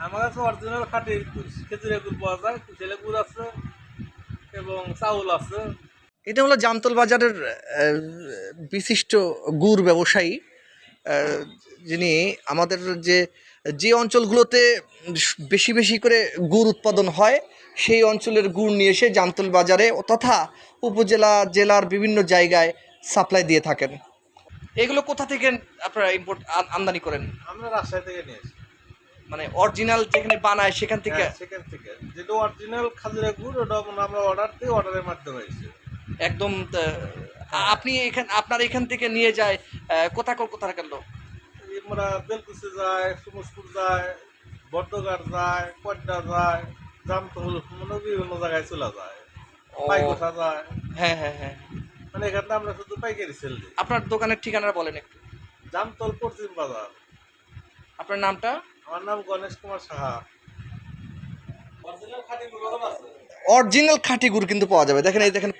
আমার কাছে অরিজিনাল খাঁটি খেজুরের গুড় পাওয়া যায়, কুচেলে গুড় আছে এবং চাউল আছে। এটা হলো জামতল বাজারের বিশিষ্ট গুড় ব্যবসায়ী, যিনি আমাদের যে যে অঞ্চলগুলোতে বেশি বেশি করে গুড় উৎপাদন হয় সেই অঞ্চলের গুড় নিয়ে এসে জামতল বাজারে তথা উপজেলা জেলার বিভিন্ন জায়গায় সাপ্লাই দিয়ে থাকেন। এগুলো কোথা থেকে আপনারা ইম্পোর্ট আমদানি করেন? আমরা রাজশাহী থেকে নিয়ে আসি। মানে অরিজিনাল যেখানে বানায় সেখান থেকে? হ্যাঁ, সেখান থেকে যেটা অরিজিনাল খাজুরের গুড়, ওটা আমরা অর্ডার দিই, অর্ডারের মাধ্যমে এসে একদম আপনি আপনার এখান থেকে নিয়ে যায় কোথা গেল? আমরা বেলকুচি যায়, সুমসপুর যায়, বর্ধঘাট যায়, পদ্মা যায়, জামতল, মানে বিভিন্ন জায়গায় চলে যায়, পাইকোঠা যায়। হ্যাঁ হ্যাঁ হ্যাঁ। মানে এখানে আমরা শুধু পাইকারি সেল দিই। আপনার দোকানের ঠিকানা বলেন একটু। জামতল পশ্চিম বাজার। আপনার নামটা? আমার নাম গণেশ কুমার সাহা। অরিজিনাল খাঁটি গুড় আছে। অরিজিনাল খাঁটি গুড় কিন্তু পাওয়া যাবে। দেখেন, এই দেখেন